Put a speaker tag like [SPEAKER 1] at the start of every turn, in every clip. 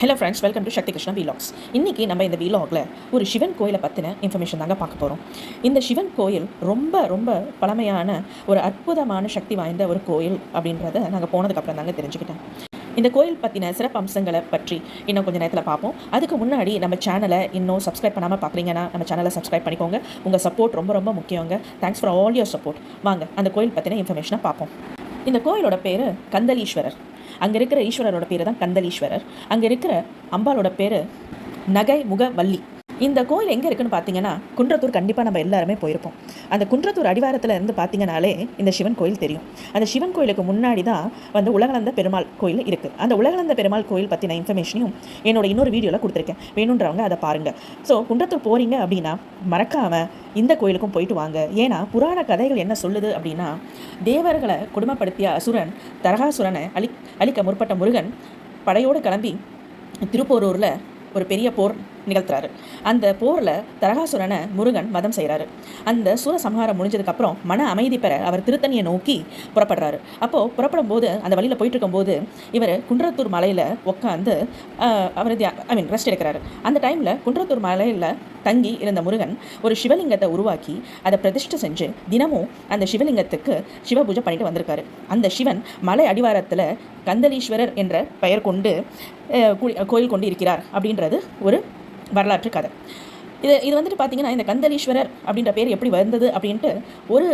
[SPEAKER 1] Hello friends, welcome to Sakthi Krishna vlogs. இன்றைக்கி நம்ம இந்த வீலாகில் ஒரு சிவன் கோயிலை பற்றின இன்ஃபர்மேஷன் தாங்க பார்க்க போகிறோம். இந்த சிவன் கோயில் ரொம்ப ரொம்ப பழமையான ஒரு அற்புதமான சக்தி வாய்ந்த ஒரு கோயில் அப்படின்றத நாங்கள் போனதுக்கப்புறம் தாங்க தெரிஞ்சுக்கிட்டேன். இந்த கோயில் பற்றின சிறப்பு அம்சங்களை பற்றி இன்னும் கொஞ்சம் நேரத்தில் பார்ப்போம். அதுக்கு முன்னாடி நம்ம சேனலை இன்னும் சப்ஸ்கிரைப் பண்ணாமல் பார்க்குறீங்கன்னா நம்ம சேனலை சப்ஸ்கிரைப் பண்ணிக்கோங்க. உங்கள் சப்போர்ட் ரொம்ப ரொம்ப முக்கியங்க. Thanks for all your support. வாங்க அந்த கோயில் பற்றின இன்ஃபர்மேஷனை பார்ப்போம். இந்த கோயிலோட பேர் கந்தலீஸ்வரர். அங்கே இருக்கிற ஈஸ்வரரோட பேர் தான் கந்தலீஸ்வரர். அங்கே இருக்கிற அம்பாலோட பேர் நகை முகவல்லி. இந்த கோயில் எங்கே இருக்குன்னு பார்த்தீங்கன்னா, குன்றத்தூர் கண்டிப்பாக நம்ம எல்லாருமே போயிருப்போம். அந்த குன்றத்தூர் அடிவாரத்தில் இருந்து பார்த்தீங்கனாலே இந்த சிவன் கோயில் தெரியும். அந்த சிவன் கோயிலுக்கு முன்னாடி தான் உலகளந்த பெருமாள் கோயில் இருக்குது. அந்த உலகளந்த பெருமாள் கோயில் பற்றின இன்ஃபர்மேஷனையும் என்னோட இன்னொரு வீடியோவில் கொடுத்துருக்கேன். வேணுன்றவங்க அதை பாருங்கள். ஸோ குன்றத்தூர் போகிறீங்க அப்படின்னா மறக்காமல் இந்த கோயிலுக்கும் போயிட்டு வாங்க. ஏன்னா புராண கதைகள் என்ன சொல்லுது அப்படின்னா, தேவர்களை கொடுமைப்படுத்திய அசுரன் தரகாசுரனை அழிக்க முற்பட்ட முருகன் படையோடு கிளம்பி திருப்போரூரில் ஒரு பெரிய போர் நிகழ்த்துறாரு. அந்த போரில் தரகாசுரனை முருகன் வதம் செய்கிறாரு. அந்த சூர சம்ஹாரம் முடிஞ்சதுக்கப்புறம் மன அமைதி பெற அவர் திருத்தணியை நோக்கி புறப்படுறாரு. அப்போது புறப்படும் போது அந்த வழியில் போயிட்டு இருக்கும்போது இவர் குன்றத்தூர் மலையில் உட்காந்து அவர் ரெஸ்ட் எடுக்கிறாரு. அந்த டைமில் குன்றத்தூர் மலையில் தங்கி இருந்த முருகன் ஒரு சிவலிங்கத்தை உருவாக்கி அதை பிரதிஷ்டை செஞ்சு தினமும் அந்த சிவலிங்கத்துக்கு சிவபூஜை பண்ணிட்டு வந்திருக்காரு. அந்த சிவன் மலை அடிவாரத்தில் கந்தலீஸ்வரர் என்ற பெயர் கொண்டு கோயில் கொண்டு இருக்கிறார் அப்படின்றது ஒரு வரலாற்று கதை. இது வந்துட்டு பார்த்தீங்கன்னா, இந்த கந்தலீஸ்வரர் அப்படின்ற பேர் எப்படி வந்தது அப்படின்ட்டு ஒரு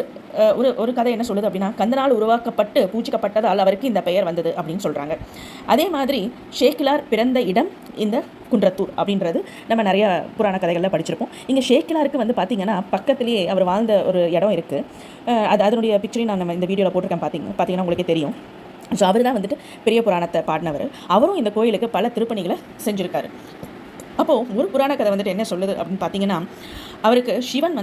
[SPEAKER 1] ஒரு கதை என்ன சொல்லுது அப்படின்னா, கந்தனால் உருவாக்கப்பட்டு பூஜிக்கப்பட்டதால் அவருக்கு இந்த பெயர் வந்தது அப்படின்னு சொல்கிறாங்க. அதே மாதிரி ஷேக்கிலார் பிறந்த இடம் இந்த குன்றத்தூர் அப்படின்றது நம்ம நிறைய புராண கதைகளில் படிச்சிருப்போம். இங்கே ஷேக்கிலாருக்கு பார்த்தீங்கன்னா பக்கத்துலேயே அவர் வாழ்ந்த ஒரு இடம் இருக்குது. அதனுடைய பிக்சரையும் நான் நம்ம இந்த வீடியோவில் போட்டிருக்கேன். பார்த்தீங்கன்னா உங்களுக்கே தெரியும். ஸோ அவர் தான் பெரிய புராணத்தை பாடினவர். அவரும் இந்த கோயிலுக்கு பல திருப்பணிகளை செஞ்சுருக்காரு. அப்போது ஒரு புராண கதை என்ன சொல்லுது அப்படின்னு பார்த்தீங்கன்னா, அவருக்கு சிவன்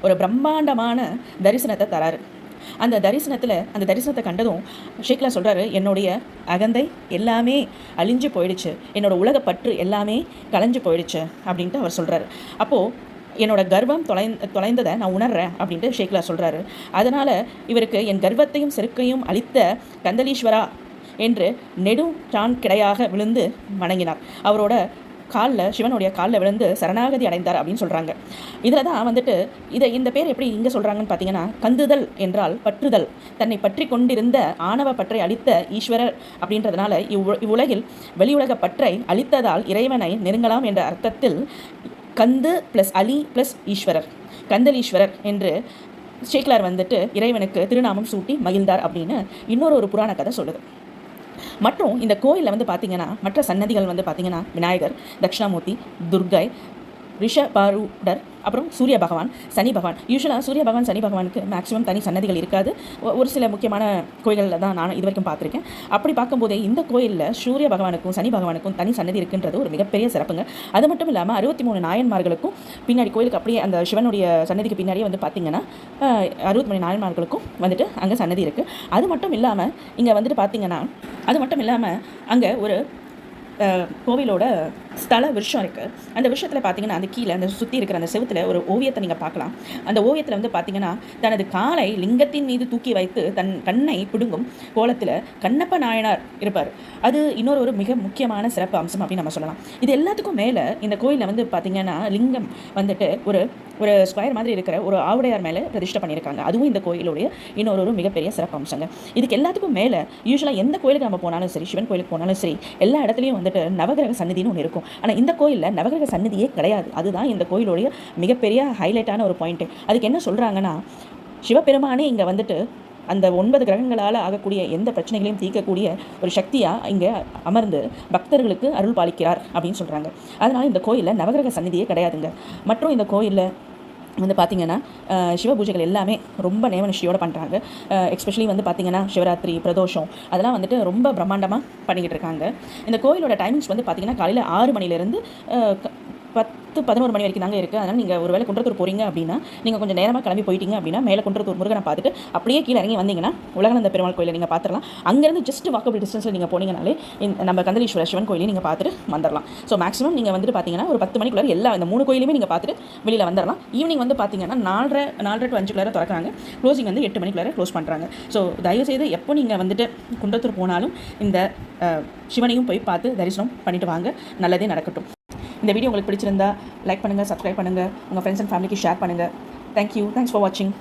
[SPEAKER 1] ஒரு பிரம்மாண்டமான தரிசனத்தை தராரு. அந்த தரிசனத்தை கண்டதும் ஷேக்லா சொல்கிறாரு, என்னுடைய அகந்தை எல்லாமே அழிஞ்சு போயிடுச்சு, என்னோடய உலகப்பற்று எல்லாமே கலைஞ்சு போயிடுச்சு அப்படின்ட்டு அவர் சொல்கிறாரு. அப்போது என்னோட கர்வம் தொலைந்ததை நான் உணர்றேன் அப்படின்ட்டு ஷேக்லா சொல்கிறாரு. அதனால் இவருக்கு என் கர்வத்தையும் செருக்கையும் அளித்த கந்தலீஸ்வரா என்று நெடுஞ்சான் கிடையாக விழுந்து வணங்கினார். அவரோட சிவனுடைய காலில் விழுந்து சரணாகதி அடைந்தார் அப்படின்னு சொல்கிறாங்க. இதில் தான் இந்த பேர் எப்படி இங்கே சொல்கிறாங்கன்னு பார்த்தீங்கன்னா, கந்துதல் என்றால் பற்றுதல், தன்னை பற்றி கொண்டிருந்த ஆணவ பற்றை அளித்த ஈஸ்வரர் அப்படின்றதுனால இவ்வுலகில் வெளியுலக பற்றை அளித்ததால் இறைவனை நெருங்கலாம் என்ற அர்த்தத்தில் கந்து ப்ளஸ் அலி ப்ளஸ் ஈஸ்வரர், கந்தலீஸ்வரர் என்று ஷேக்லார் இறைவனுக்கு திருநாமம் சூட்டி மகிழ்ந்தார் அப்படின்னு இன்னொரு புராண கதை சொல்லுது. மற்றும் இந்த கோயிலில் பார்த்தீங்கன்னா மற்ற சன்னதிகள் பார்த்தீங்கன்னா விநாயகர், தட்சிணாமூர்த்தி, துர்கை, ரிஷபாரூடர், அப்புறம் சூரிய பகவான், சனி பகவான். யூஸ்வலாக சூரிய பகவான், சனி பகவானுக்கு மேக்ஸிமம் தனி சன்னதிகள் இருக்காது. ஒரு சில முக்கியமான கோயில்களில் தான் நான் இது வரைக்கும் பார்த்துருக்கேன். அப்படி பார்க்கும்போதே இந்த கோயிலில் சூரிய பகவானுக்கும் சனி பகவானுக்கும் தனி சன்னதி இருக்குன்றது ஒரு மிகப்பெரிய சிறப்புங்க. அது மட்டும் இல்லாமல் 63 நாயன்மார்களுக்கும் பின்னாடி கோயிலுக்கு அப்படியே அந்த சிவனுடைய சன்னதிக்கு பின்னாடியே பார்த்தீங்கன்னா 63 நாயன்மார்களுக்கும் அங்கே சன்னதி இருக்குது. அது மட்டும் இல்லாமல் இங்கே பார்த்தீங்கன்னா அங்கே ஒரு கோவிலோட ஸ்தல விருஷம் இருக்குது. அந்த விஷயத்தில் பார்த்தீங்கன்னா அந்த கீழே அந்த சுற்றி இருக்கிற அந்த செவுத்தில் ஒரு ஓவியத்தை நீங்கள் பார்க்கலாம். அந்த ஓவியத்தில் பார்த்தீங்கன்னா தனது காலை லிங்கத்தின் மீது தூக்கி வைத்து தன் கண்ணை பிடுங்கும் கோலத்தில் கண்ணப்ப நாயனார் இருப்பார். அது இன்னொரு மிக முக்கியமான சிறப்பு அம்சம் அப்படின்னு நம்ம சொல்லலாம். இது எல்லாத்துக்கும் மேலே இந்த கோயிலில் பார்த்தீங்கன்னா லிங்கம் ஒரு ஸ்கொயர் மாதிரி இருக்கிற ஒரு ஆவுடையார் மேலே பிரதிஷ்டை பண்ணியிருக்காங்க. அதுவும் இந்த கோயிலுடைய இன்னொரு மிகப்பெரிய சிறப்பு அம்சங்க. இதுக்கு எல்லாத்துக்கும் மேலே யூஸ்வலாக எந்த கோயிலுக்கு நம்ம போனாலும் சரி, சிவன் கோயிலுக்கு போனாலும் சரி, எல்லா இடத்துலையும் நவகிரக சன்னதின்னு ஒன்று இருக்கும். ஆனால் இந்த கோயிலில் நவகிரக சன்னதியே கிடையாது. அதுதான் இந்த கோயிலுடைய மிகப்பெரிய ஹைலைட்டான ஒரு பாயிண்ட்டு. அதுக்கு என்ன சொல்கிறாங்கன்னா, சிவபெருமானே இங்கே அந்த 9 கிரகங்களால் ஆகக்கூடிய எந்த பிரச்சனைகளையும் தீர்க்கக்கூடிய ஒரு சக்தியாக இங்கே அமர்ந்து பக்தர்களுக்கு அருள் பாலிக்கிறார் அப்படின்னு சொல்கிறாங்க. அதனால் இந்த கோயிலில் நவகிரக சன்னதியே கிடையாதுங்க. மற்றும் இந்த கோயிலில் பார்த்தீங்கன்னா சிவ பூஜைகள் எல்லாமே ரொம்ப நேமனிஷ்டியோடு பண்ணுறாங்க. எஸ்பெஷலி பார்த்தீங்கன்னா சிவராத்திரி, பிரதோஷம் அதெல்லாம் ரொம்ப பிரம்மாண்டமாக பண்ணிக்கிட்டு இருக்காங்க. இந்த கோயிலோட டைமிங்ஸ் பார்த்தீங்கன்னா காலையில் 6 மணிலேருந்து 10-11 மணி வரைக்கும் தாங்க இருக்குது. அதனால் நீங்கள் ஒரு வேளை குன்றத்தூர் போகிறீங்க அப்படின்னா நீங்கள் கொஞ்சம் நேரமாக கிளம்பி போயிட்டீங்க அப்படின்னா மேலே குன்றத்தூர் முருகனை பார்த்துட்டு அப்படியே கீழே இறங்கி வந்தீங்கன்னா உலகளந்த பெருமாள் கோயிலை நீங்கள் பார்த்துடலாம். அங்கேருந்து ஜஸ்ட் வாக்கபிள் டிஸ்டன்ஸில் நீங்கள் போனீங்கனாலே நம்ம கந்தளீஸ்வரர் சிவன் கோயிலையும் நீங்கள் பார்த்துட்டு வந்துடலாம். ஸோ மேக்ஸிமம் நீங்கள் வந்துட்டு பார்த்தீங்கன்னா ஒரு 10 மணிக்குள்ளே இந்த 3 கோயிலுமே நீங்கள் பார்த்துட்டு வெளியில் வந்துடலாம். ஈவினிங் வந்து பார்த்தீங்கன்னா 4:30 to 5 திறக்கிறாங்க. க்ளோசிங் வந்து 8 மணிக்குள்ளே க்ளோஸ் பண்ணுறாங்க. ஸோ தயவுசெய்து எப்போ நீங்கள் வந்துட்டு குன்றத்தூர் போனாலும் இந்த சிவனையும் போய் பார்த்து தரிசனம் பண்ணிட்டு வாங்க. நல்லதே நடக்கட்டும். இந்த வீடியோ உங்களுக்கு பிடிச்சிருந்தா லைக் பண்ணுங்கள், சப்ஸ்கிரைப் பண்ணுங்கள், உங்கள் ஃப்ரெண்ட்ஸ் அண்ட் ஃபேமிலிக்கு ஷேர் பண்ணுங்கள். தேங்க்யூ. தேங்க்ஸ் ஃபார் வாட்சிங்.